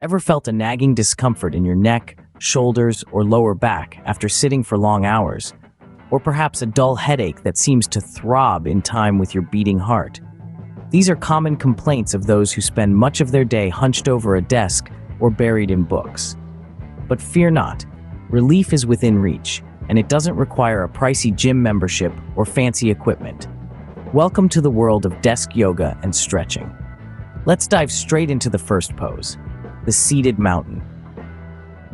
Ever felt a nagging discomfort in your neck, shoulders, or lower back after sitting for long hours? Or perhaps a dull headache that seems to throb in time with your beating heart? These are common complaints of those who spend much of their day hunched over a desk or buried in books. But fear not, relief is within reach, and it doesn't require a pricey gym membership or fancy equipment. Welcome to the world of desk yoga and stretching. Let's dive straight into the first pose, the seated mountain.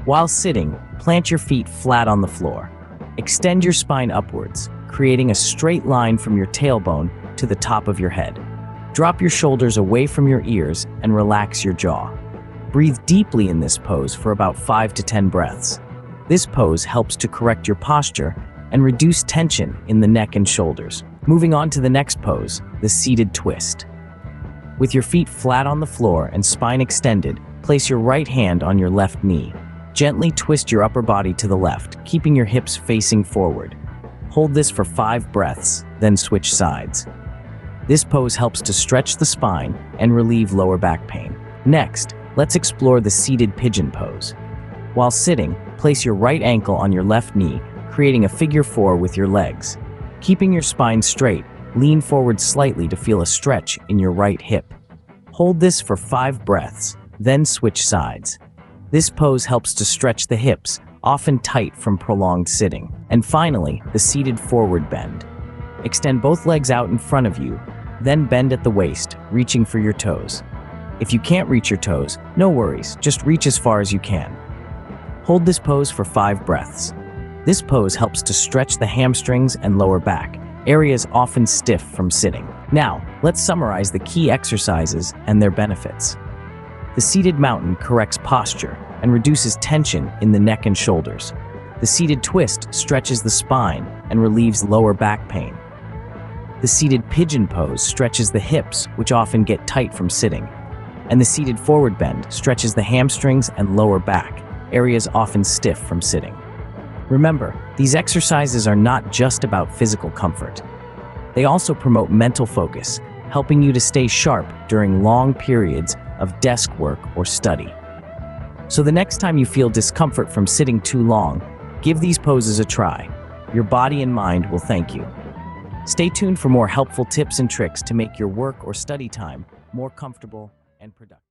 While sitting, plant your feet flat on the floor. Extend your spine upwards, creating a straight line from your tailbone to the top of your head. Drop your shoulders away from your ears and relax your jaw. Breathe deeply in this pose for about 5 to 10 breaths. This pose helps to correct your posture and reduce tension in the neck and shoulders. Moving on to the next pose, the seated twist. With your feet flat on the floor and spine extended, place your right hand on your left knee. Gently twist your upper body to the left, keeping your hips facing forward. Hold this for 5 breaths, then switch sides. This pose helps to stretch the spine and relieve lower back pain. Next, let's explore the seated pigeon pose. While sitting, place your right ankle on your left knee, creating a figure 4 with your legs. Keeping your spine straight, lean forward slightly to feel a stretch in your right hip. Hold this for 5 breaths, then switch sides. This pose helps to stretch the hips, often tight from prolonged sitting. And finally, the seated forward bend. Extend both legs out in front of you, then bend at the waist, reaching for your toes. If you can't reach your toes, no worries, just reach as far as you can. Hold this pose for 5 breaths. This pose helps to stretch the hamstrings and lower back, areas often stiff from sitting. Now, let's summarize the key exercises and their benefits. The seated mountain corrects posture and reduces tension in the neck and shoulders. The seated twist stretches the spine and relieves lower back pain. The seated pigeon pose stretches the hips, which often get tight from sitting. And the seated forward bend stretches the hamstrings and lower back, areas often stiff from sitting. Remember, these exercises are not just about physical comfort. They also promote mental focus, helping you to stay sharp during long periods of desk work or study. So the next time you feel discomfort from sitting too long, give these poses a try. Your body and mind will thank you. Stay tuned for more helpful tips and tricks to make your work or study time more comfortable and productive.